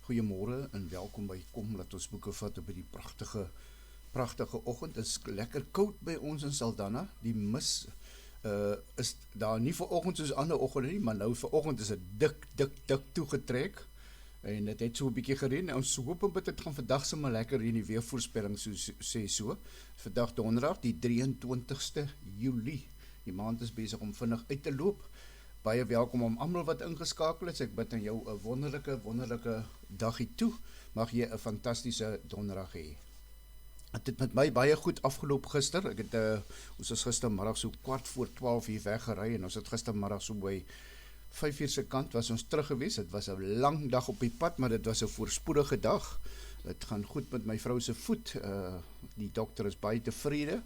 Goeiemôre en welkom by Kom Laat Ons Boeke Vat op die pragtige oggend. Dit is lekker koud by ons in Saldanha. Die mis is daar nie vanoggend soos ander oggende nie, maar nou vanoggend is dit dik toegetrek. En dit het so 'n bietjie gereën. Ons hoop op dit gaan vandag sommer lekker in die weervoorspelling sê so. Vandag donderdag die 23ste Julie. Die maand is besig om vinnig uit te loop. Baie welkom om almal wat ingeskakel is. Ek bid aan jou 'n wonderlike dagie toe. Mag jy 'n fantastiese donderdag hê. Het het met my baie goed afgeloop gister. Ek het ons is gistermiddag so 11:15 hier weggery en ons het gistermiddag so by 5 uur se kant was ons terug gewees. Dit was 'n lang dag op die pad, maar dit was 'n voorspoedige dag. Dit gaan goed met my vrou se voet. Die dokter is baie tevrede.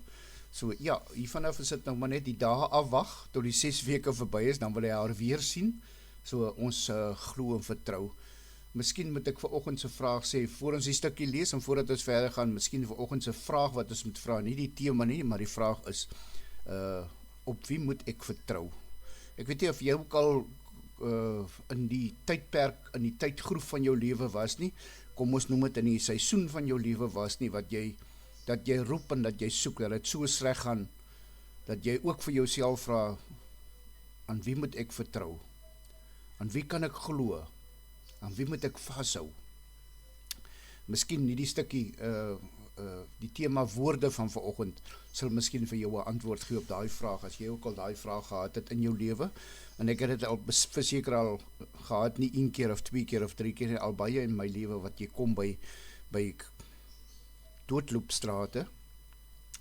So ja, hiervanaf is dit nou maar net die dae afwag tot die 6 weke verby is, dan wil hy haar weer sien. So ons glo en vertrou. Miskien moet ek vanoggend se vraag sê voor ons die stukkie lees en voordat ons verder gaan, miskien vanoggend se vraag wat ons moet vra, nie die tema nie, maar die vraag is op wie moet ek vertrou? Ek weet nie of jy ook al in die tydperk, in die tydgroef van jou lewe was nie, kom ons noem dit in die seisoen van jou lewe was nie, dat jy roep en dat jy soek, dat dit so sleg gaan, dat jy ook vir jouself vra, aan wie moet ek vertrou? Aan wie kan ek glo? Aan wie moet ek vashou? Miskien nie die stukkie, die tema woorde van vanoggend, sal miskien vir jou 'n antwoord gee op daai vraag, as jy ook al daai vraag gehad het in jou lewe, en ek het dit al verseker al gehad, nie 1 keer of 2 keer of 3 keer, al baie in my lewe, wat jy kom by doodloopstrate,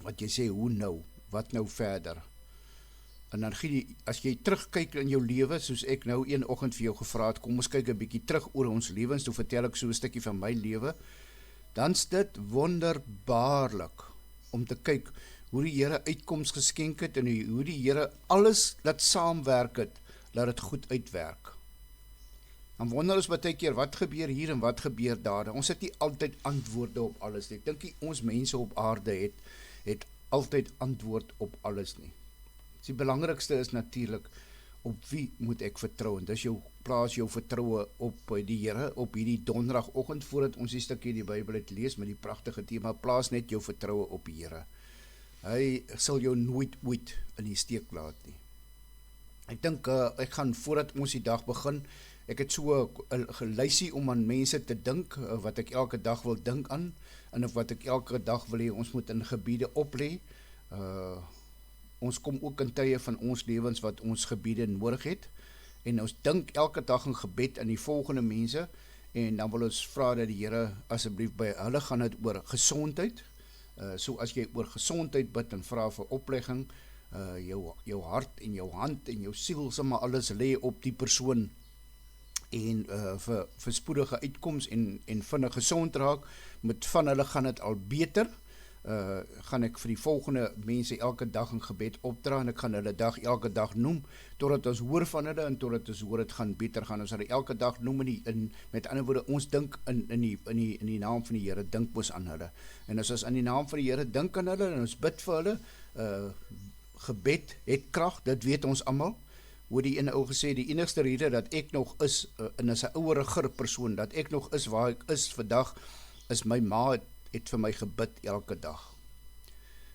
wat jy sê, hoe nou, wat nou verder? En dan as jy terugkyk in jou lewe, soos ek nou een oggend vir jou gevra het, kom ons kyk 'n bietjie terug oor ons lewens, toe vertel ek so 'n stukkie van my lewe, dan is dit wonderbaarlik om te kyk hoe die Here uitkoms geskenk het en hoe die Here alles laat saamwerk het, laat dit goed uitwerk. Dan wonder ons baie keer, wat gebeur hier en wat gebeur daar? Ons het nie altyd antwoorde op alles nie. Ek dink nie ons mense op aarde het altyd antwoord op alles nie. Die belangrikste is natuurlik, op wie moet ek vertrou? En dis plaas jou vertroue op die Here, op hierdie donderdagoggend, voordat ons die stukkie die Bybel het lees met die pragtige tema, plaas net jou vertroue op die Here. Hy sal jou nooit ooit in die steek laat nie. Ek dink, ek gaan voordat ons die dag begin, ek het so 'n lysie om aan mense te dink, wat ek elke dag wil dink aan, en of wat ek elke dag wil hê, ons moet in gebiede oplê. Ons kom ook in tye van ons lewens wat ons gebiede nodig het, en ons dink elke dag in gebed aan die volgende mense, en dan wil ons vra dat die Here asseblief by hulle gaan dit oor gesondheid, so as jy oor gesondheid bid en vra vir oplegging, jou hart en jou hand en jou siel, sommer alles lê op die persoon, en vir spoedige uitkoms en vinnig gesond raak, met van hulle gaan dit al beter, gaan ek vir die volgende mense elke dag in gebed opdra, en ek gaan hulle elke dag noem, totdat ons hoor van hulle, en totdat ons hoor het gaan beter gaan, ons hulle elke dag noem, met ander woorde, ons dink in die naam van die Here, dink ons aan hulle, en as ons in die naam van die Here dink aan hulle, en ons bid vir hulle, gebed het krag, dit weet ons almal, hoe die ene ou gesê, die enigste rede dat ek nog is, en as 'n oueriger persoon, dat ek nog is waar ek is vandag, is my ma het vir my gebid elke dag.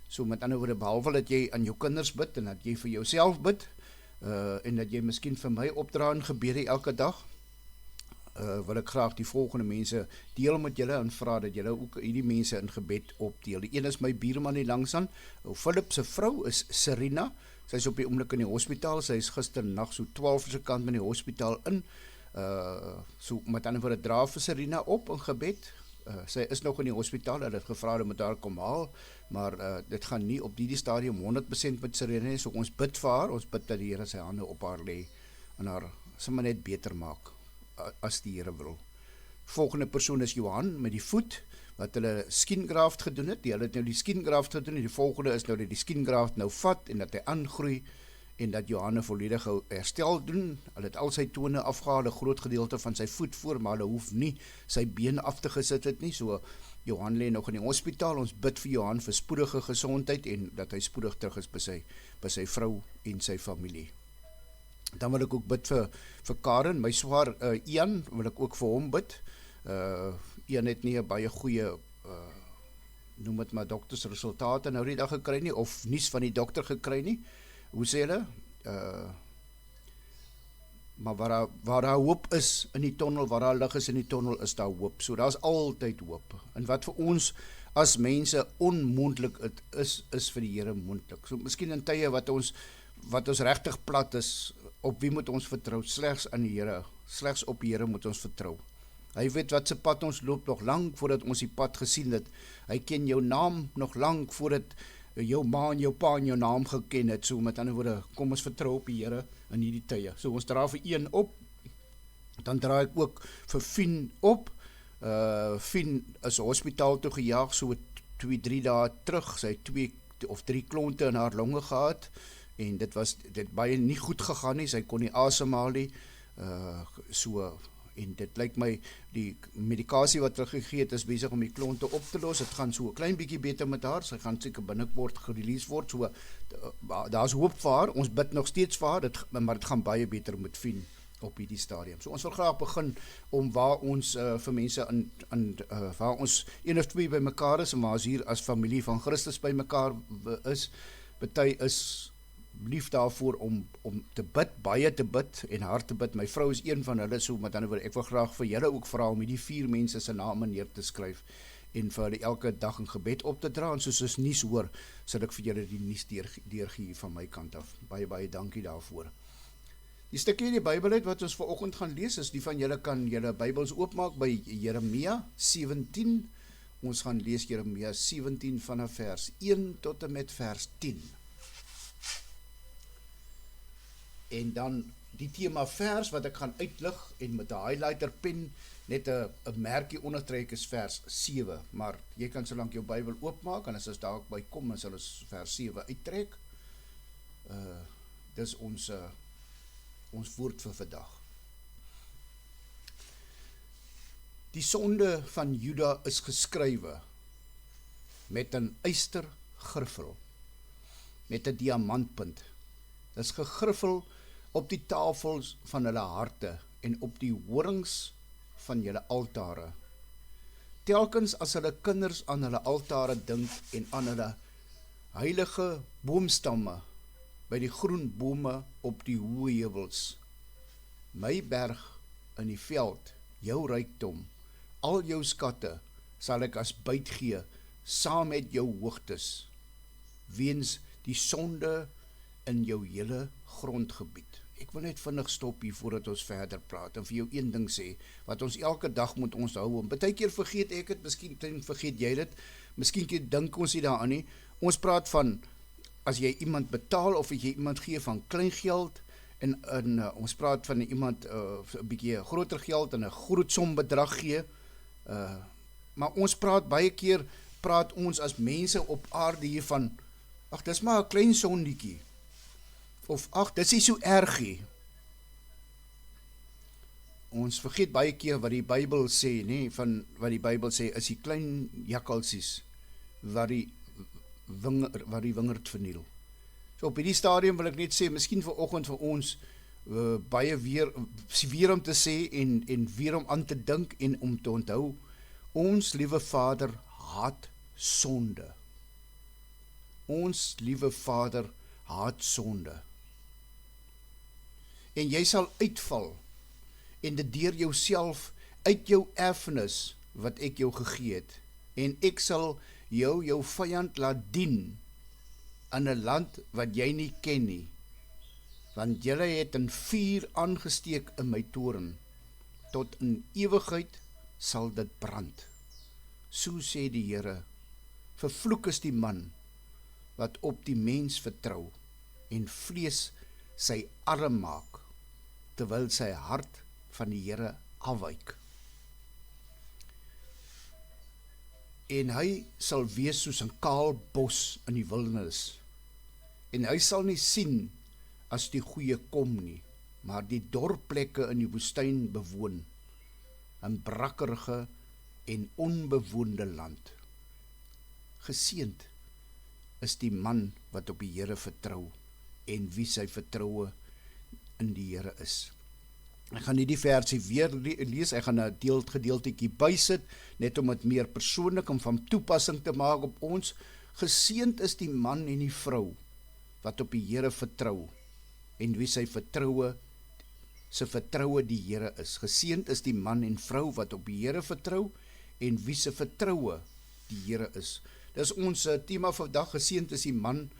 So met ander woorde, behalwe dat jy aan jou kinders bid, en dat jy vir jouself bid, en dat jy miskien vir my opdra in gebede elke dag, wil ek graag die volgende mense deel met julle, en vra dat julle ook hierdie mense in gebed opdeel. Die een is my buurman hier langsaan, Philip se vrou is Serena, sy is op die oomblik in die hospitaal, sy is gisternag so 12 se kant in die hospitaal in, so met ander woorde, dra vir Serena op in gebed. Sy is nog in die hospitaal, hulle het gevra om daar kom haal, maar dit gaan nie op die stadium 100% met Serena nie, so ons bid vir haar, ons bid dat die Here sy hande op haar lê, en haar sommer net beter maak, as die Here wil. Volgende persoon is Johan, met die voet, wat hulle skingraft gedoen het, hulle het nou die skingraft gedoen, en die volgende is nou dat die skingraft nou vat, en dat hy aangroei, en dat Johanne volledige herstel doen. Hulle het al sy tone afgehaal, 'n groot gedeelte van sy voet voor, maar hulle hoef nie sy been af te gesit het nie, so Johan lê nog in die hospitaal. Ons bid vir Johan vir spoedige gesondheid, en dat hy spoedig terug is by sy vrou en sy familie. Dan wil ek ook bid vir Karen, my swaar Ian, wil ek ook vir hom bid, Een het nie 'n baie goeie noem dit maar doktersresultate nou die dag gekry nie, of nuus van die dokter gekry nie. Hoe sê hulle? Maar waar daar hoop is in die tonnel, waar daar lig is in die tonnel, is daar hoop. So daar is altyd hoop. En wat vir ons as mense onmoontlik is vir die Here moontlik. So miskien in tye wat ons regtig plat is, op wie moet ons vertrou? Slegs aan die Here. Slegs op die Here moet ons vertrou. Hy weet wat se pad ons loop nog lank voordat ons die pad gesien het. Hy ken jou naam nog lank voordat jou ma en jou pa en jou naam geken het. So met ander woorde, kom ons vertrou op die Here in hierdie tye. So ons dra vir een op, dan dra ek ook vir Fien op. Fien is hospitaal toe gejaag, so 2-3 dae terug. Sy het 2 of 3 klonte in haar longe gehad, en dit baie nie goed gegaan nie, sy kon nie asemhaal nie, en dit lyk my, die medikasie wat hulle gegee het, is besig om die klonte op te los. Het gaan so 'n klein bietjie beter met haar, sy gaan seker binnekort gerelease word, so daar's hoop vir haar, ons bid nog steeds vir haar, maar dit gaan baie beter met Fien op hierdie stadium. So ons wil graag begin om waar ons vir mense waar ons 1 of 2 by mekaar is, en waar ons hier as familie van Christus by mekaar is, party is lief daarvoor om te bid, baie te bid en hard te bid. My vrou is een van hulle, so met ander woorde, ek wil graag vir julle ook vra om hierdie 4 mense se name neer te skryf en vir hulle elke dag 'n gebed op te dra, en soos ons nuus hoor, sal ek vir julle die nuus deurgee van my kant af. Baie dankie daarvoor. Die stukkie in die Bybel uit wat ons vanoggend gaan lees, is die van julle kan julle Bybels oopmaak by Jeremia 17. Ons gaan lees Jeremia 17 vanaf vers 1 tot en met vers 10. En dan die thema vers wat ek gaan uitlig en met 'n highlighter pen net 'n merkie ondertrek is vers 7, maar jy kan solank jou Bybel oopmaak, en as ons daar by kom, dan sal ons vers 7 uittrek. Dis ons woord vir vandag. Die sonde van Juda is geskrywe met 'n ystergriffel, met 'n diamantpunt. Dit is gegriffel op die tafels van hulle harte en op die horings van julle altare. Telkens as hulle kinders aan hulle altare dink en aan hulle heilige boomstamme by die groen bome op die hoë heuwels. My berg in die veld, jou rykdom, al jou skatte sal ek as byt gee, saam met jou hoogtes, weens die sonde in jou hele grondgebied. Ek wil net vinnig stop hier voordat ons verder praat en vir jou een ding sê, wat ons elke dag moet ons hou. Baie keer vergeet ek het, miskien vergeet jy dit, miskien dink ons nie daaraan nie. Ons praat van, as jy iemand betaal of as jy iemand gee van klein geld, en ons praat van iemand 'n bietjie groter geld en 'n groot som bedrag gee, maar ons baie keer praat ons as mense op aarde hier van, ag, dis maar 'n klein sondietjie, of ag, dis nie so erg nie. Ons vergeet baie keer wat die Bybel sê, nee, van wat die Bybel sê, is die klein jakkalsies wat die wingerd verniel. So op hierdie stadium wil ek net sê, miskien vanoggend vir ons baie weer om te sê en weer om aan te dink en om te onthou, ons liewe Vader haat sonde. Ons liewe Vader haat sonde. En jy sal uitval en dit deur jouself uit jou erfenis wat ek jou gegee het, en ek sal jou vyand laat dien in 'n land wat jy nie ken nie, want julle het 'n vuur aangesteek in my toren, tot in ewigheid sal dit brand. So sê die Here, vervloek is die man wat op die mens vertrou en vlees sy arm maak, terwyl sy hart van die Here afwyk. En hy sal wees soos 'n kaal bos in die wildernis, en hy sal nie sien as die goeie kom nie, maar die dorplekke in die woestyn bewoon, 'n brakkerige en onbewoonde land. Geseënd is die man wat op die Here vertrou, en wie sy vertroue in die Here is. Ek gaan nie die versie weer lees, ek gaan 'n gedeeltetjie bysit, net om dit meer persoonlik en van toepassing te maak op ons. Geseënd is die man en die vrou wat op die Here vertrou en wie sy vertroue die Here is. Geseënd is die man en vrou wat op die Here vertrou en wie se vertroue die Here is. Dis ons tema vandag, geseënd is die man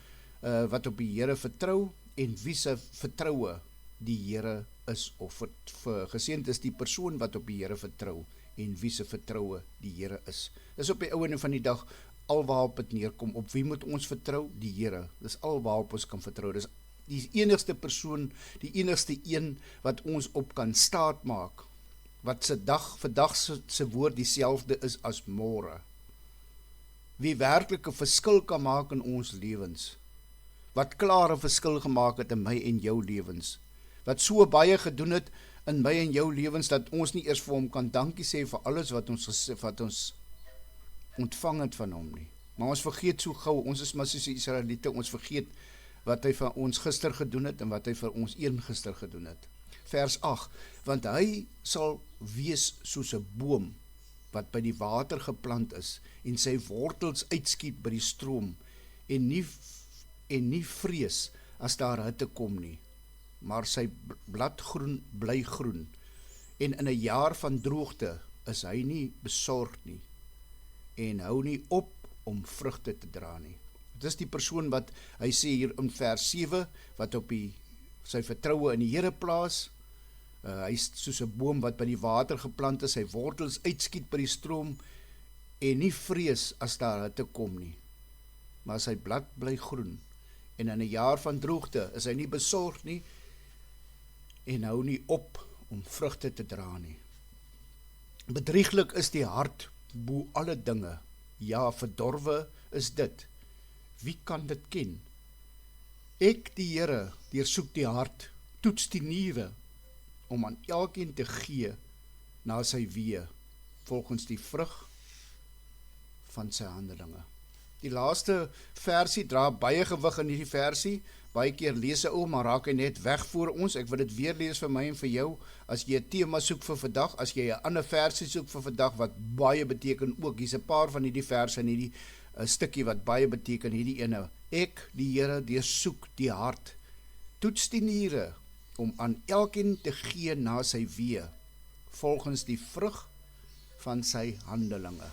wat op die Here vertrou en wie se vertroue die Here is, of geseënd is die persoon wat op die Here vertrou en wie se vertroue die Here is. Dis op die ouene van die dag alwaarop dit neerkom. Op wie moet ons vertrou? Die Here. Dis alwaarop ons kan vertrou. Dis die enigste persoon, die enigste een wat ons op kan staat maak, wat vandag se woord dieselfde is as môre. Wie werklik 'n verskil kan maak in ons lewens, wat klaar 'n verskil gemaak het in my en jou lewens, wat so baie gedoen het in my en jou lewens, dat ons nie eers vir hom kan dankie sê vir alles wat ons ontvang het van hom nie. Maar ons vergeet so gou, ons is maar soos die Israeliete, ons vergeet wat hy vir ons gister gedoen het en wat hy vir ons eergister gedoen het. Vers 8, want hy sal wees soos 'n boom wat by die water geplant is en sy wortels uitskiet by die stroom en nie vrees as daar hitte kom nie, maar sy bladgroen bly groen en in 'n jaar van droogte is hy nie besorg nie en hou nie op om vrugte te dra nie. Dit is die persoon wat hy sê hier in vers 7 wat op sy vertroue in die Here plaas. Hy is soos 'n boom wat by die water geplant is, sy wortels uitskiet by die stroom en nie vrees as daar hitte kom nie, maar sy blad bly groen en in 'n jaar van droogte is hy nie besorg nie en hou nie op om vrugte te dra nie. Bedrieglik is die hart bo alle dinge, ja, verdorwe is dit. Wie kan dit ken? Ek, die Here, deursoek die hart, toets die niere, om aan elkeen te gee na sy weë, volgens die vrug van sy handelinge. Die laaste versie dra baie gewig in hierdie versie. Baie keer lees hy maar raak hy net weg voor ons. Ek wil dit weer lees vir my en vir jou. As jy 'n tema soek vir vandag, as jy 'n ander versie soek vir vandag wat baie beteken ook, hier's 'n paar van hierdie verse in hierdie stukkie wat baie beteken, hierdie ene. Ek, die Here, deursoek die hart, toets die niere, om aan elkeen te gee na sy weë, volgens die vrug van sy handelinge.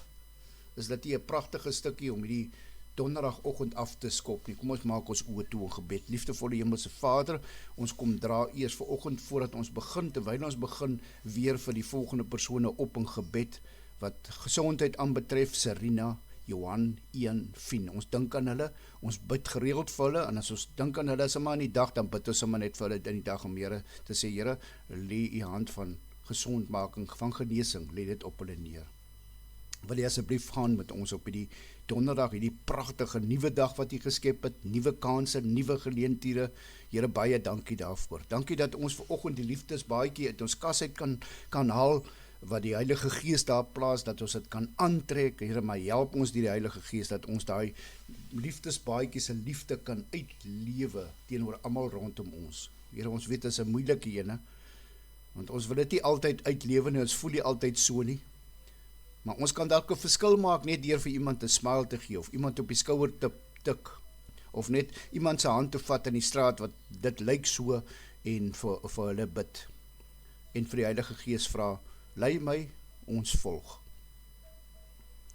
Is dit nie 'n pragtige stukkie om hierdie donderdagoggend af te skop nie? Kom ons maak ons oë toe in gebed. Liefdevolle Hemelse Vader, ons kom dra eers vanoggend voordat ons begin, terwyl ons begin weer vir die volgende persone op in gebed, wat gesondheid aanbetref, Serena, Johan, Ian, Fien. Ons dink aan hulle, ons bid gereeld vir hulle, en as ons dink aan hulle, sommer in die dag, dan bid ons sommer net vir hulle in die dag om Here te sê, Here, lê u hand van gesondmaking, van genesing, lê dit op hulle neer. Wil jy asseblief gaan met ons op hierdie donderdag, hierdie pragtige nuwe dag wat u geskep het, nuwe kanse, nuwe geleenthede. Here, baie dankie daarvoor. Dankie dat ons vanoggend die liefdesbaadjie uit ons kas uit kan haal, wat die Heilige Gees daar plaas, dat ons dit kan aantrek. Here, maar help ons deur die Heilige Gees, dat ons daai liefdesbaadjie se liefde kan uitlewe teenoor almal rondom ons. Here, ons weet dit is 'n moeilike ene, want ons wil dit nie altyd uitlewe nie, ons voel nie altyd so nie. Maar ons kan dalk 'n verskil maak net deur vir iemand 'n smile te gee, of iemand op die skouer te tik, of net iemand se hand te vat in die straat wat dit lyk so, en vir hulle bid. En vir die Heilige Gees vra, lei my, ons volg.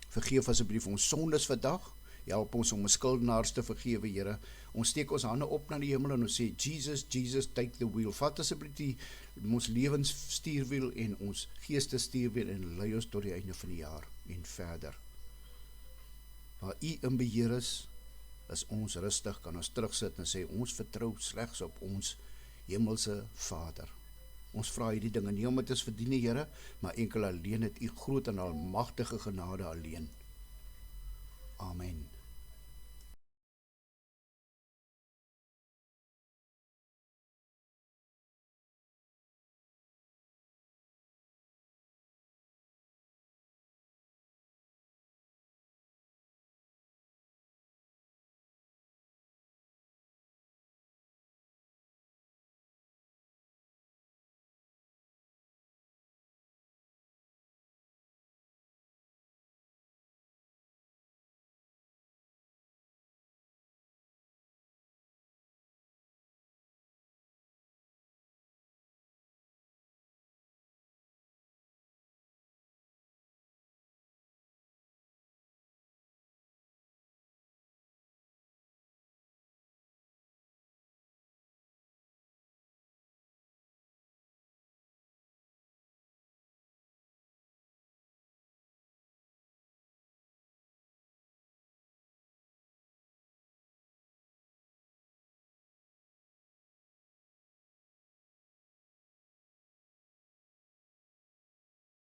Vergeef asseblief ons sondes vandag, help ons om ons skuldenaars te vergewe, Here. Ons steek ons hande op na die hemel en ons sê, Jesus, Jesus, take the wheel. Vat asseblief ons lewens stuurwiel en ons geestes stuurwiel en lei ons tot die einde van die jaar en verder. Waar u in beheer is ons rustig, kan ons terugsit en sê, ons vertrou slegs op ons hemelse Vader. Ons vra hierdie dinge nie omdat ons verdien, Here, maar enkel alleen het u groot en almagtige genade alleen. Amen.